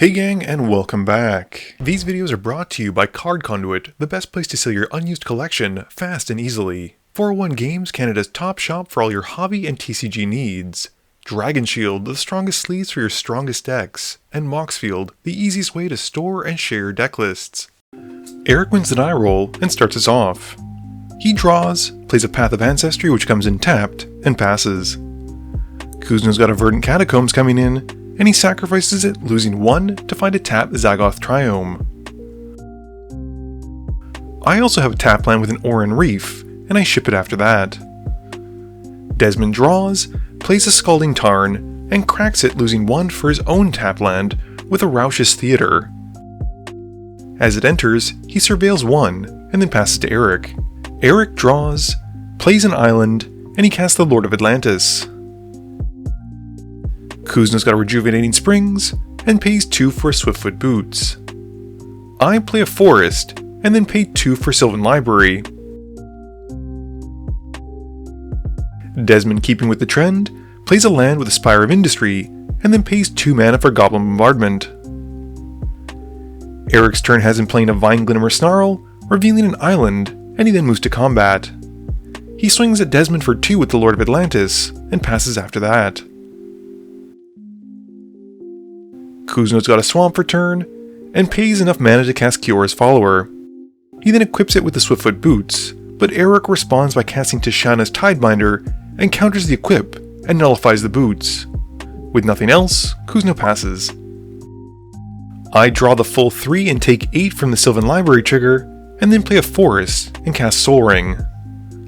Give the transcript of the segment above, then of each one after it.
Hey gang, and welcome back. These videos are brought to you by Card Conduit, the best place to sell your unused collection fast and easily. 401 Games, Canada's top shop for all your hobby and TCG needs. Dragon Shield, the strongest sleeves for your strongest decks. And Moxfield, the easiest way to store and share your deck lists. Eric wins the die roll and starts us off. He draws, plays a Path of Ancestry which comes in tapped, and passes. Kuzno's got a Verdant Catacombs coming in, and he sacrifices it, losing 1 to find a tap Zagoth Triome. I also have a tap land with an Oran Reef, and I ship it after that. Desmond draws, plays a Scalding Tarn, and cracks it, losing 1 for his own tap land with a Rausch's Theater. As it enters, he surveils 1, and then passes to Eric. Eric draws, plays an island, and he casts the Lord of Atlantis. Kuzno's got Rejuvenating Springs, and pays 2 for Swiftfoot Boots. I play a Forest, and then pay 2 for Sylvan Library. Desmond, keeping with the trend, plays a land with a Spire of Industry, and then pays 2 mana for Goblin Bombardment. Eric's turn has him playing a Vine Glimmer Snarl, revealing an island, and he then moves to combat. He swings at Desmond for 2 with the Lord of Atlantis, and passes after that. Kuzno's got a Swamp for turn, and pays enough mana to cast Kiora's Follower. He then equips it with the Swiftfoot Boots, but Eric responds by casting Tishana's Tidebinder and counters the equip and nullifies the boots. With nothing else, Kuzno passes. I draw the full 3 and take 8 from the Sylvan Library trigger, and then play a Forest and cast Sol Ring.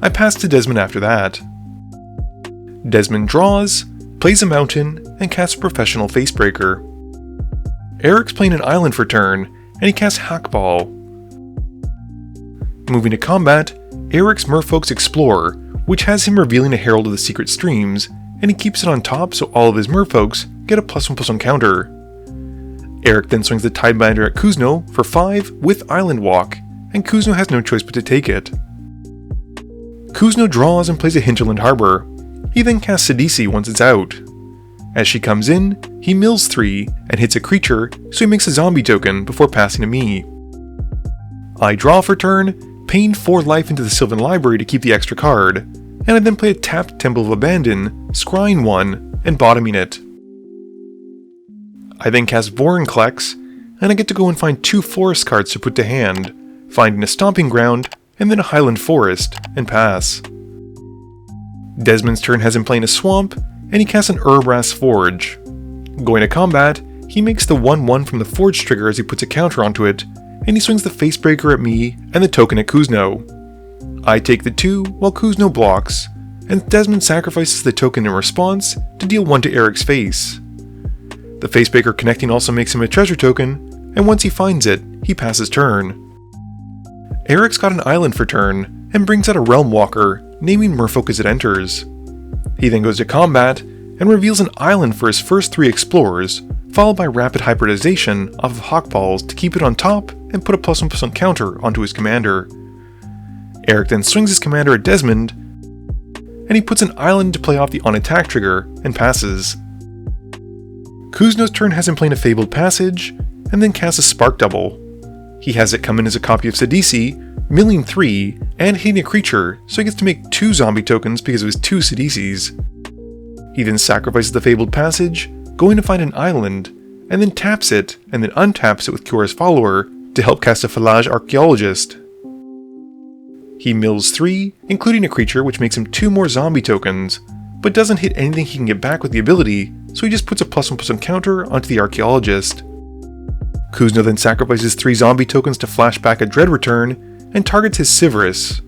I pass to Desmond after that. Desmond draws, plays a Mountain, and casts Professional Facebreaker. Eric's playing an island for turn, and he casts Hackball. Moving to combat, Eric's Merfolk's Explorer, which has him revealing a Herald of the Secret Streams, and he keeps it on top so all of his Merfolks get a +1/+1 counter. Eric then swings the Tidebinder at Kuzno for 5 with Island Walk, and Kuzno has no choice but to take it. Kuzno draws and plays a Hinterland Harbor. He then casts Sidisi once it's out. As she comes in, he mills 3 and hits a creature, so he makes a zombie token before passing to me. I draw for turn, paying 4 life into the Sylvan Library to keep the extra card, and I then play a tapped Temple of Abandon, scrying 1, and bottoming it. I then cast Vorinclex, and I get to go and find 2 forest cards to put to hand, finding a Stomping Ground, and then a Highland Forest, and pass. Desmond's turn has him playing a Swamp, and he casts an Urabrask's Forge. Going to combat, he makes the 1/1 from the Forge trigger as he puts a counter onto it, and he swings the Facebreaker at me and the token at Kuzno. I take the 2 while Kuzno blocks, and Desmond sacrifices the token in response to deal 1 to Eric's face. The Facebreaker connecting also makes him a treasure token, and once he finds it, he passes turn. Eric's got an island for turn, and brings out a Realm Walker, naming Merfolk as it enters. He then goes to combat, and reveals an island for his first 3 explorers, followed by rapid hybridization off of Hawkballs to keep it on top and put a +1/+1 counter onto his commander. Eric then swings his commander at Desmond, and he puts an island to play off the on attack trigger and passes. Kuzno's turn has him playing a Fabled Passage, and then casts a Spark Double. He has it come in as a copy of Sidisi, milling 3, and hitting a creature, so he gets to make 2 zombie tokens because of his 2 Sidisis. He then sacrifices the Fabled Passage, going to find an island, and then taps it, and then untaps it with Kiora's Follower to help cast a Falage Archaeologist. He mills 3, including a creature which makes him 2 more zombie tokens, but doesn't hit anything he can get back with the ability, so he just puts a +1/+1 counter onto the Archaeologist. Kuzno then sacrifices 3 zombie tokens to flash back a Dread Return, and targets his Sivirus.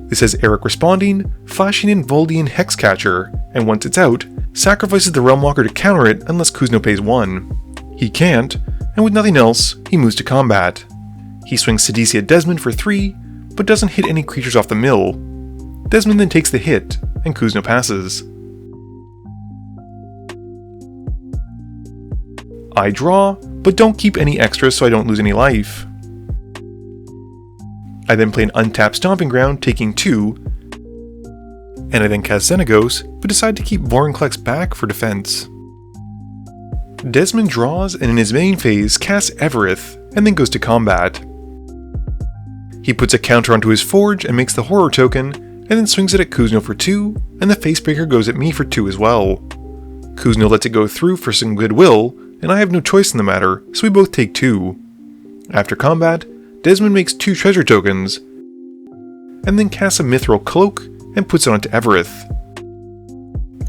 This has Eric responding, flashing in Voldian Hexcatcher, and once it's out, sacrifices the Realm Walker to counter it unless Kuzno pays 1. He can't, and with nothing else, he moves to combat. He swings Sidisi at Desmond for 3, but doesn't hit any creatures off the mill. Desmond then takes the hit, and Kuzno passes. I draw, but don't keep any extras so I don't lose any life. I then play an untapped Stomping Ground, taking 2, and I then cast Xenagos, but decide to keep Vorinclex back for defense. Desmond draws and in his main phase casts Evereth and then goes to combat. He puts a counter onto his forge and makes the horror token, and then swings it at Kuzno for 2, and the Facebreaker goes at me for 2 as well. Kuzno lets it go through for some goodwill, and I have no choice in the matter, so we both take 2. After combat, Desmond makes 2 treasure tokens, and then casts a Mithril Cloak and puts it onto Evereth.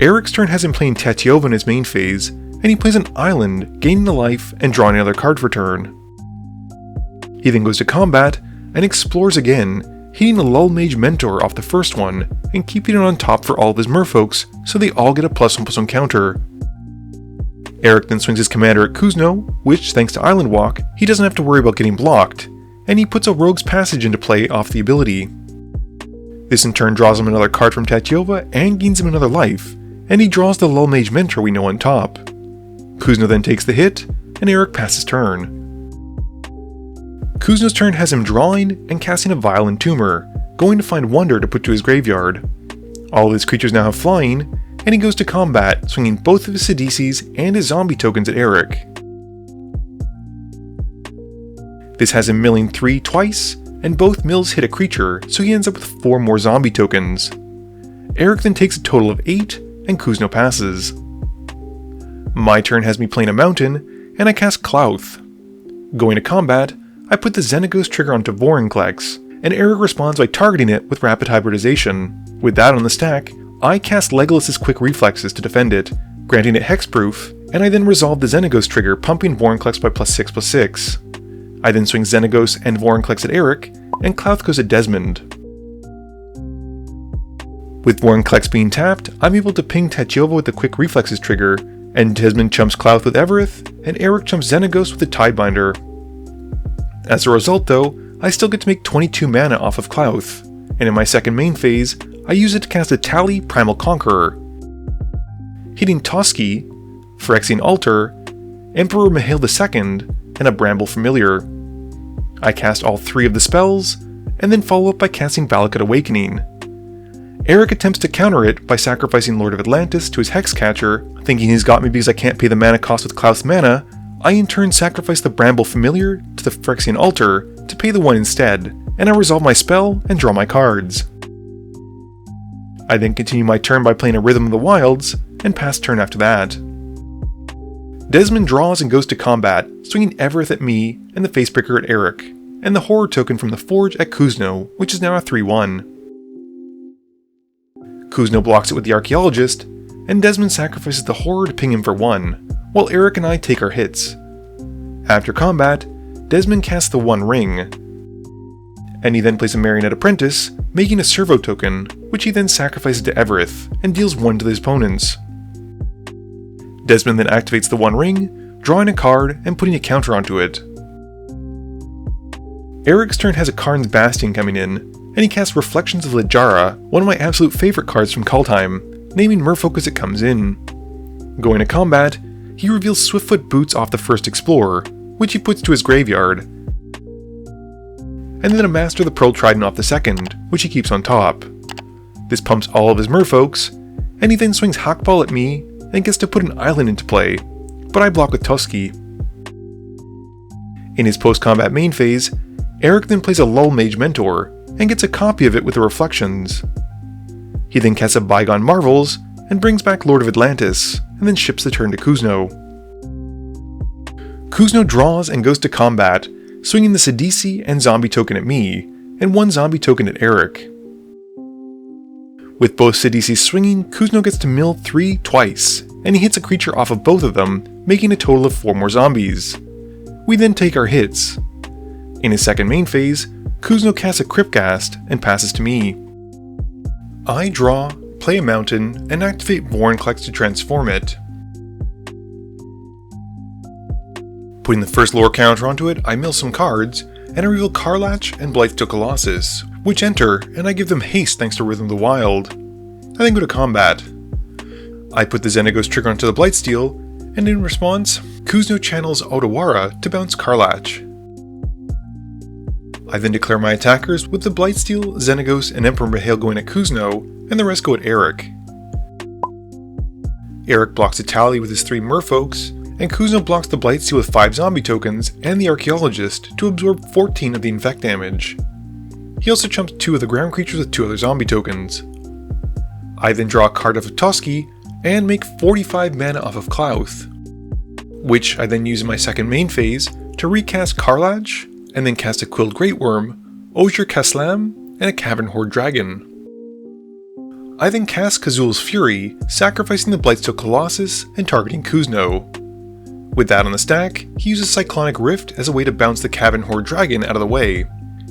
Eric's turn has him playing Tatyova in his main phase, and he plays an island, gaining a life and drawing another card for turn. He then goes to combat and explores again, hitting a Lull Mage Mentor off the first one and keeping it on top for all of his merfolks so they all get a +1/+1 counter. Eric then swings his commander at Kuzno, which, thanks to Island Walk, he doesn't have to worry about getting blocked, and he puts a Rogue's Passage into play off the ability. This in turn draws him another card from Tatyova and gains him another life, and he draws the Lull Mage Mentor we know on top. Kuzno then takes the hit, and Eric passes turn. Kuzno's turn has him drawing and casting a Vile Entomber, going to find Wonder to put to his graveyard. All of his creatures now have flying, and he goes to combat, swinging both of his Siddices and his zombie tokens at Eric. This has him milling 3 twice, and both mills hit a creature, so he ends up with 4 more zombie tokens. Eric then takes a total of 8, and Kuzno passes. My turn has me playing a mountain, and I cast Klauth. Going to combat, I put the Xenagos trigger onto Vorinclex, and Eric responds by targeting it with Rapid Hybridization. With that on the stack, I cast Legolas's Quick Reflexes to defend it, granting it hexproof, and I then resolve the Xenagos trigger, pumping Vorinclex by +6/+6. I then swing Xenagos and Vorinclex at Eric, and Klauth goes at Desmond. With Vorinclex being tapped, I'm able to ping Tatyova with the Quick Reflexes trigger, and Desmond chumps Klauth with Evereth, and Eric chumps Xenagos with the Tidebinder. As a result though, I still get to make 22 mana off of Klauth, and in my second main phase, I use it to cast a Tally Primal Conqueror, hitting Toski, Phyrexian Altar, Emperor Mihail II, and a Bramble Familiar. I cast all 3 of the spells, and then follow up by casting Valakut Awakening. Eric attempts to counter it by sacrificing Lord of Atlantis to his Hexcatcher, thinking he's got me because I can't pay the mana cost with Klauth's mana. I in turn sacrifice the Bramble Familiar to the Phyrexian Altar to pay the 1 instead, and I resolve my spell and draw my cards. I then continue my turn by playing a Rhythm of the Wilds, and pass turn after that. Desmond draws and goes to combat, swinging Evereth at me and the Facebreaker at Eric, and the Horror token from the Forge at Kuzno, which is now a 3/1. Kuzno blocks it with the Archaeologist, and Desmond sacrifices the Horror to ping him for 1, while Eric and I take our hits. After combat, Desmond casts the One Ring, and he then plays a Marionette Apprentice, making a Servo token, which he then sacrifices to Evereth, and deals 1 to his opponents. Desmond then activates the One Ring, drawing a card and putting a counter onto it. Eric's turn has a Karn's Bastion coming in, and he casts Reflections of Littjara, one of my absolute favorite cards from Kaldheim, naming Merfolk as it comes in. Going to combat, he reveals Swiftfoot Boots off the first Explorer, which he puts to his graveyard, and then a Master of the Pearl Trident off the second, which he keeps on top. This pumps all of his merfolks, and he then swings Hackball at me and gets to put an island into play, but I block with Toski. In his post-combat main phase, Eric then plays a Lull Mage Mentor and gets a copy of it with the Reflections. He then casts a Bygone Marvels and brings back Lord of Atlantis, and then ships the turn to Kuzno. Kuzno draws and goes to combat, swinging the Siddici and zombie token at me, and 1 zombie token at Eric. With both Siddicis swinging, Kuzno gets to mill 3 twice, and he hits a creature off of both of them, making a total of 4 more zombies. We then take our hits. In his second main phase, Kuzno casts a Cryptghast and passes to me. I draw, play a mountain, and activate Vorinclex to transform it. Putting the first lore counter onto it, I mill some cards, and I reveal Karlach and Blightsteel Colossus, which enter, and I give them haste thanks to Rhythm of the Wild. I then go to combat. I put the Xenagos trigger onto the Blightsteel, and in response, Kuzno channels Otawara to bounce Karlach. I then declare my attackers with the Blightsteel, Xenagos, and Emperor Mihail going at Kuzno, and the rest go at Eric. Eric blocks a Tally with his 3 merfolks, and Kuzno blocks the Blightsteel with 5 zombie tokens and the Archaeologist to absorb 14 of the infect damage. He also chumps 2 of the ground creatures with 2 other zombie tokens. I then draw a card off of Toski and make 45 mana off of Klauth, which I then use in my second main phase to recast Karlach, and then cast a Quilled Greatworm, Osier Kaslam, and a Cavern Horde Dragon. I then cast Kazul's Fury, sacrificing the Blightsteel Colossus and targeting Kuzno. With that on the stack, he uses Cyclonic Rift as a way to bounce the Cavern Horde Dragon out of the way.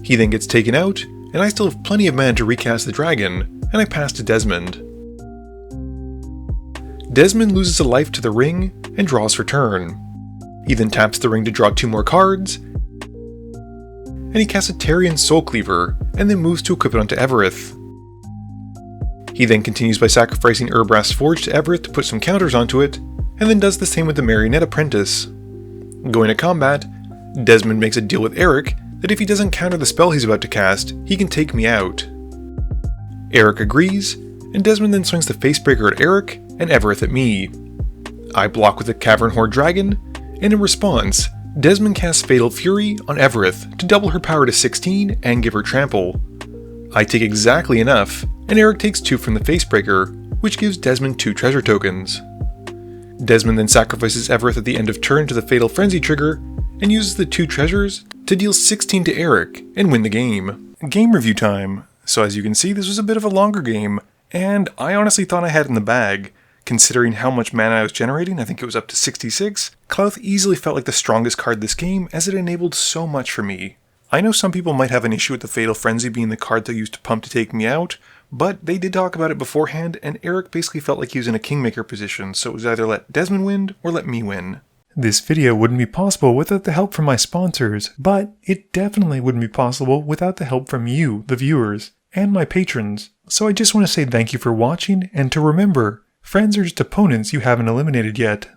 He then gets taken out, and I still have plenty of mana to recast the dragon, and I pass to Desmond. Desmond loses a life to the ring and draws for turn. He then taps the ring to draw 2 more cards, and he casts a Tarion Soulcleaver, and then moves to equip it onto Evereth. He then continues by sacrificing Urbrast Forge to Evereth to put some counters onto it, and then does the same with the Marionette Apprentice. Going to combat, Desmond makes a deal with Eric that if he doesn't counter the spell he's about to cast, he can take me out. Eric agrees, and Desmond then swings the Facebreaker at Eric and Evereth at me. I block with the Cavern Horde Dragon, and in response, Desmond casts Fatal Fury on Evereth to double her power to 16 and give her trample. I take exactly enough, and Eric takes 2 from the Facebreaker, which gives Desmond 2 treasure tokens. Desmond then sacrifices Evereth at the end of turn to the Fatal Frenzy trigger, and uses the 2 treasures to deal 16 to Eric and win the game. Game review time. So as you can see, this was a bit of a longer game, and I honestly thought I had it in the bag. Considering how much mana I was generating, I think it was up to 66, Klauth easily felt like the strongest card this game as it enabled so much for me. I know some people might have an issue with the Fatal Frenzy being the card they used to pump to take me out, but they did talk about it beforehand, and Eric basically felt like he was in a Kingmaker position, so it was either let Desmond win or let me win. This video wouldn't be possible without the help from my sponsors, but it definitely wouldn't be possible without the help from you, the viewers, and my patrons. So I just want to say thank you for watching, and to remember, friends are just opponents you haven't eliminated yet.